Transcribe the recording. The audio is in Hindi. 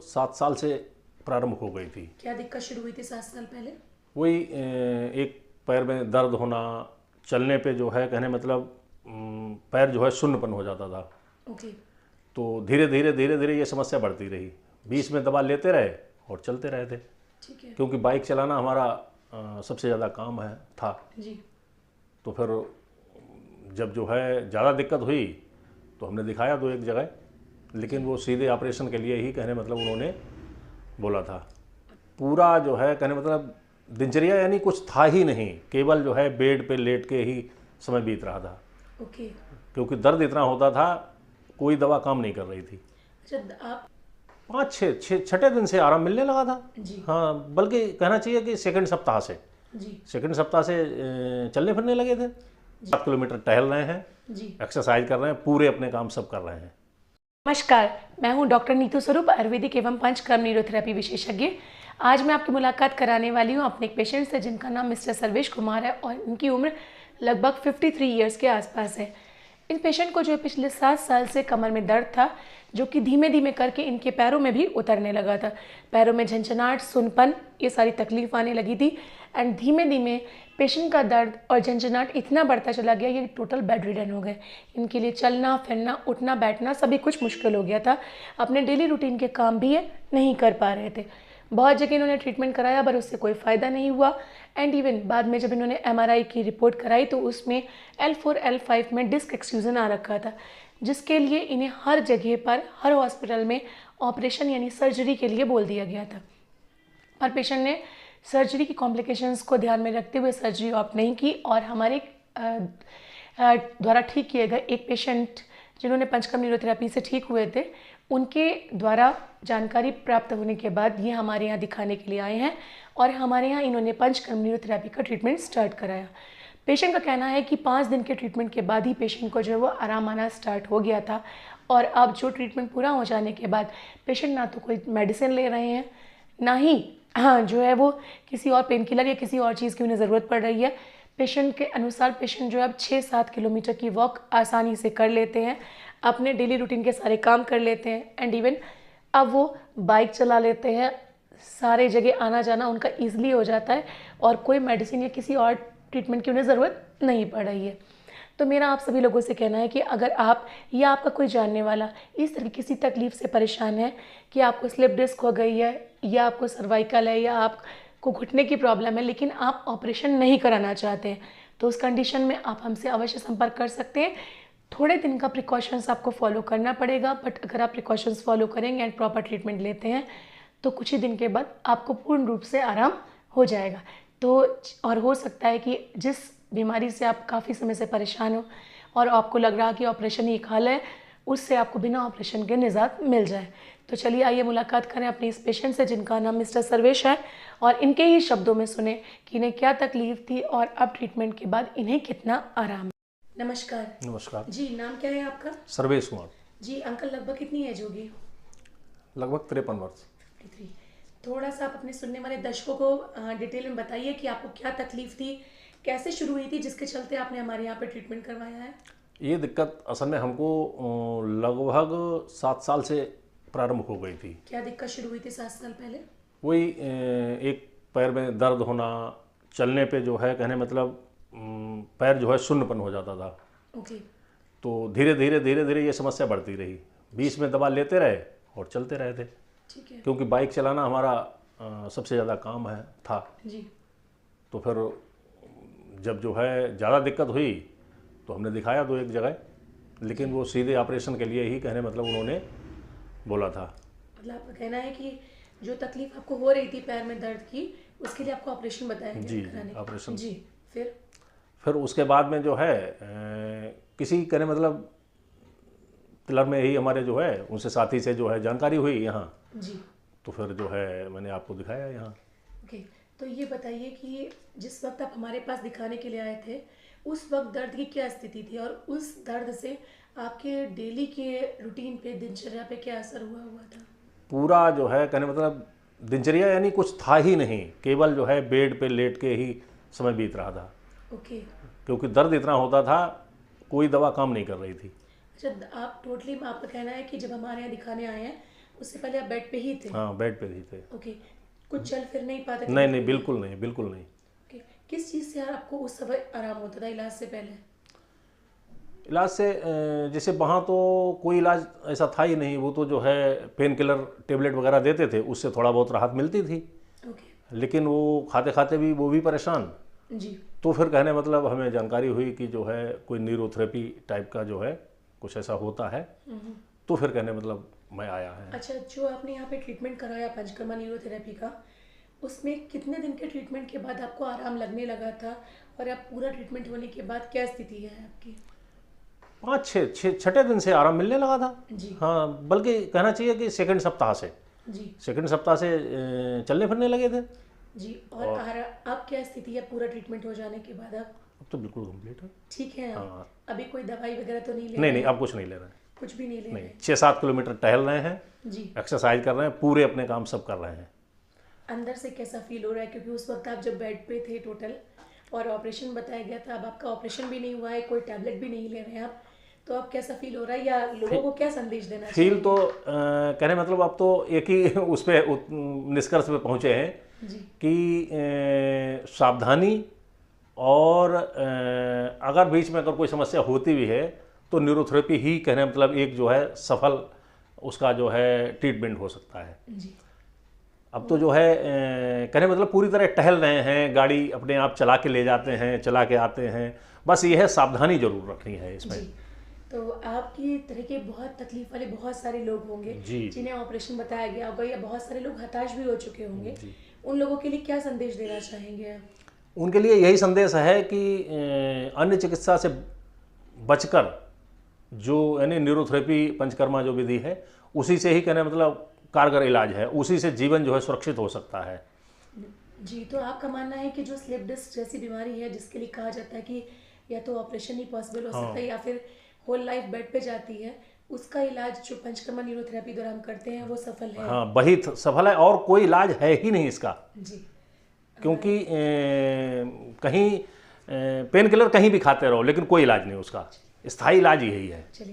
7 साल से प्रारंभ हो गई थी। क्या दिक्कत शुरू हुई थी 7 साल पहले? वही एक पैर में दर्द होना, चलने पे जो है कहने मतलब पैर जो है शून्यपन हो जाता था। ओके। तो धीरे धीरे ये समस्या बढ़ती रही। बीच में दवा लेते रहे और चलते रहे थे, ठीक है क्योंकि बाइक चलाना हमारा सबसे ज़्यादा काम था। जी। तो फिर जब जो है ज़्यादा दिक्कत हुई तो हमने दिखाया 2 एक जगह, लेकिन वो सीधे ऑपरेशन के लिए ही कहने मतलब उन्होंने बोला था। पूरा जो है कहने मतलब दिनचर्या यानी कुछ था ही नहीं, केवल जो है बेड पे लेट के ही समय बीत रहा था। ओके। क्योंकि दर्द इतना होता था, कोई दवा काम नहीं कर रही थी। अच्छा, आप 5-6 दिन से आराम मिलने लगा था जी। हाँ, बल्कि कहना चाहिए कि सेकंड सप्ताह से चलने फिरने लगे थे। 7 किलोमीटर टहल रहे हैं जी। एक्सरसाइज कर रहे हैं, पूरे अपने काम सब कर रहे हैं। नमस्कार, मैं हूं डॉक्टर नीतू स्वरूप, आयुर्वेदिक एवं पंचकर्म न्यूरोथेरेपी विशेषज्ञ। आज मैं आपकी मुलाकात कराने वाली हूं अपने एक पेशेंट से जिनका नाम मिस्टर सर्वेश कुमार है और इनकी उम्र लगभग 53 ईयर्स के आसपास है। इन पेशेंट को जो है पिछले 7 साल से कमर में दर्द था, जो कि धीमे धीमे करके इनके पैरों में भी उतरने लगा था। पैरों में झंझनाहट, सुनपन, ये सारी तकलीफ आने लगी थी एंड धीमे धीमे पेशेंट का दर्द और झंझनाहट इतना बढ़ता चला गया, ये टोटल बेड रिडन हो गए। इनके लिए चलना फिरना, उठना बैठना सभी कुछ मुश्किल हो गया था। अपने डेली रूटीन के काम भी ये नहीं कर पा रहे थे। बहुत जगह इन्होंने ट्रीटमेंट कराया पर उससे कोई फ़ायदा नहीं हुआ एंड इवन बाद में जब इन्होंने MRI की रिपोर्ट कराई तो उसमें L4 L5 में डिस्क एक्सट्रूजन आ रखा था, जिसके लिए इन्हें हर जगह पर हर हॉस्पिटल में ऑपरेशन यानी सर्जरी के लिए बोल दिया गया था। पर पेशेंट ने सर्जरी की कॉम्प्लिकेशंस को ध्यान में रखते हुए सर्जरी ऑप्ट नहीं की और हमारे द्वारा ठीक किए गए एक पेशेंट जिन्होंने पंचकर्म न्यूरोथेरेपी से ठीक हुए थे, उनके द्वारा जानकारी प्राप्त होने के बाद ये हमारे यहाँ दिखाने के लिए आए हैं और हमारे यहाँ इन्होंने पंचकर्म न्यूरोथेरेपी का ट्रीटमेंट स्टार्ट कराया। पेशेंट का कहना है कि 5 दिन के ट्रीटमेंट के बाद ही पेशेंट को जो है वो आराम आना स्टार्ट हो गया था और अब जो ट्रीटमेंट पूरा हो जाने के बाद पेशेंट ना तो कोई मेडिसिन ले रहे हैं, ना ही जो है वो किसी और पेन किलर या किसी और चीज़ की उन्हें ज़रूरत पड़ रही है। पेशेंट के अनुसार पेशेंट जो है अब 6-7 किलोमीटर की वॉक आसानी से कर लेते हैं, अपने डेली रूटीन के सारे काम कर लेते हैं एंड इवन अब वो बाइक चला लेते हैं। सारे जगह आना जाना उनका ईजिली हो जाता है और कोई मेडिसिन या किसी और ट्रीटमेंट की उन्हें ज़रूरत नहीं पड़ रही है। तो मेरा आप सभी लोगों से कहना है कि अगर आप या आपका कोई जानने वाला इस तरह किसी तकलीफ़ से परेशान है कि आपको स्लिप डिस्क हो गई है या आपको सर्वाइकल है या आपको घुटने की प्रॉब्लम है लेकिन आप ऑपरेशन नहीं कराना चाहते हैं, तो उस कंडीशन में आप हमसे अवश्य संपर्क कर सकते हैं। थोड़े दिन का प्रिकॉशंस आपको फॉलो करना पड़ेगा, बट अगर आप प्रिकॉशंस फॉलो करेंगे एंड प्रॉपर ट्रीटमेंट लेते हैं तो कुछ ही दिन के बाद आपको पूर्ण रूप से आराम हो जाएगा। तो और हो सकता है कि जिस बीमारी से आप काफ़ी समय से परेशान हो और आपको लग रहा कि ऑपरेशन ही एक हल है, उससे आपको बिना ऑपरेशन के निजात मिल जाए। तो चलिए आइए मुलाकात करें अपने इस पेशेंट से जिनका नाम मिस्टर सर्वेश है और इनके ही शब्दों में सुने कि इन्हें क्या तकलीफ थी और अब ट्रीटमेंट के बाद इन्हें कितना आराम। नमस्कार। नमस्कार जी, नाम क्या है आपका? सर्वेश कुमार। जी अंकल, लगभग कितनी एज होगी? लगभग 53 वर्ष। 53। थोड़ा सा आप अपने सुनने वाले दर्शकों को डिटेल में बताइए कि आपको क्या तकलीफ थी, कैसे शुरू हुई थी जिसके चलते आपने हमारे यहाँ पे ट्रीटमेंट करवाया है? ये दिक्कत असल में हमको लगभग 7 साल से प्रारंभ हो गई थी। क्या दिक्कत शुरू हुई थी 7 साल पहले? वही एक पैर में दर्द होना, चलने पे जो है कहने मतलब पैर जो है शून्यपन हो जाता था। ओके। तो धीरे धीरे ये समस्या बढ़ती रही। बीच में दवा लेते रहे और चलते रहे थे, ठीक है क्योंकि बाइक चलाना हमारा सबसे ज़्यादा काम था। जी। तो फिर जब जो है ज़्यादा दिक्कत हुई तो हमने दिखाया 2 एक जगह, लेकिन वो सीधे ऑपरेशन के लिए ही कहने मतलब उन्होंने बोला था। मतलब आपका कहना है कि जो तकलीफ आपको हो रही थी पैर में दर्द की, उसके लिए आपको ऑपरेशन बताया गया जी, कराने का? ऑपरेशन। जी। फिर उसके बाद में जो है किसी कहने मतलब पिलर में ही हमारे जो है उनसे साथी से जो है जानकारी हुई यहाँ, जी। तो फिर जो है मैंने आपको दिखाया यहाँ। ओके। तो ये बताइए कि जिस वक्त आप हमारे पास दिखाने के लिए आए थे उस वक्त दर्द की क्या स्थिति थी और उस दर्द से आपके डेली के रूटीन पे, दिनचर्या पे क्या असर हुआ था? पूरा जो है कहने मतलब दिनचर्या यानी कुछ था ही नहीं, केवल जो है बेड पे लेट के ही समय बीत रहा था। ओके। क्योंकि दर्द इतना होता था, कोई दवा काम नहीं कर रही थी। अच्छा, आप टोटली आपका कहना है कि जब हमारे यहाँ दिखाने आए हैं उससे पहले आप बेड पे ही थे? हाँ, बेड पे ही थे। ओके, कुछ चल फिर नहीं पाते थे? नहीं नहीं, बिल्कुल नहीं, बिल्कुल नहीं। ओके, किस चीज़ से यार आपको उस समय आराम होता था इलाज से पहले? इलाज से जैसे वहाँ तो कोई इलाज ऐसा था ही नहीं, वो तो जो है पेन किलर टेबलेट वगैरह देते थे, उससे थोड़ा बहुत राहत मिलती थी। ओके लेकिन वो खाते खाते भी वो भी परेशान। जी। तो फिर कहने मतलब हमें जानकारी हुई कि जो है कोई न्यूरोथेरेपी टाइप का जो है कुछ ऐसा होता है, तो फिर कहने मतलब मैं आया है। अच्छा, जो आपने यहाँ पे ट्रीटमेंट कराया पंचकर्मा न्यूरोथेरेपी का, उसमें कितने दिन के ट्रीटमेंट के बाद आपको आराम लगने लगा था, और अब पूरा ट्रीटमेंट होने के बाद क्या स्थिति है आपकी? 5-6 दिन से आराम मिलने लगा था। जी हाँ, बल्कि कहना चाहिए कि सेकंड सप्ताह से चलने फिरने लगे थे। जी। और अब क्या स्थिति है पूरा ट्रीटमेंट हो जाने के बाद? अब तो बिल्कुल कंप्लीट है। ठीक है आप? हाँ। अभी कोई दवाई वगैरह तो नहीं ले नहीं रहे नहीं, हैं? अब कुछ नहीं ले रहे हैं। कुछ भी नहीं ले रहे नहीं, हैं? 6-7 किलोमीटर टहल रहे हैं, जी। एक्सरसाइज कर रहे हैं, पूरे अपने काम सब कर रहे हैं। अंदर से कैसा फील हो रहा है, क्योंकि उस वक्त आप जब बेड पे थे टोटल, और ऑपरेशन बताया गया था, अब आपका ऑपरेशन भी नहीं हुआ है, कोई टैबलेट भी नहीं ले रहे हैं आप, तो अब कैसा फील हो रहा है, या लोगों को क्या संदेश देना चाहिए? फील तो कहने मतलब अब तो एक ही उस पे निष्कर्ष पे पहुंचे हैं जी कि सावधानी, और अगर बीच में अगर कोई समस्या होती भी है तो न्यूरोथेरेपी ही कहने मतलब एक जो है सफल उसका जो है ट्रीटमेंट हो सकता है। जी। अब तो जो है कहने मतलब पूरी तरह टहल रहे हैं, गाड़ी अपने आप चला के ले जाते हैं, चला के आते हैं, बस ये है सावधानी जरूर रखनी है इसमें। जी। तो आपकी तरह के बहुत तकलीफ वाले बहुत सारे लोग होंगे जी। जिन्हें ऑपरेशन बताया गया होगा, या बहुत सारे लोग हताश भी हो चुके होंगे, जी। उन लोगों के लिए क्या संदेश देना चाहेंगे आप? उनके लिए यही संदेश है कि अन्य चिकित्सा से बचकर जो यानी न्यूरोथेरेपी पंचकर्मा जो विधि है उसी से ही कहने मतलब कारगर इलाज है, उसी से जीवन जो है सुरक्षित हो सकता है। जी। तो आपका मानना है कि जो स्लिप डिस्क जैसी बीमारी है, जिसके लिए कहा जाता है कि या तो ऑपरेशन ही पॉसिबल हो सकता है या फिर होल लाइफ बेड पे जाती है, उसका इलाज जो पंचकर्मा न्यूरोथेरेपी द्वारा हम करते हैं वो सफल है? हाँ, वही सफल है, और कोई इलाज है ही नहीं इसका। जी। क्योंकि कहीं पेन किलर कहीं भी खाते रहो, लेकिन कोई इलाज नहीं उसका, स्थायी इलाज यही है। चलिए।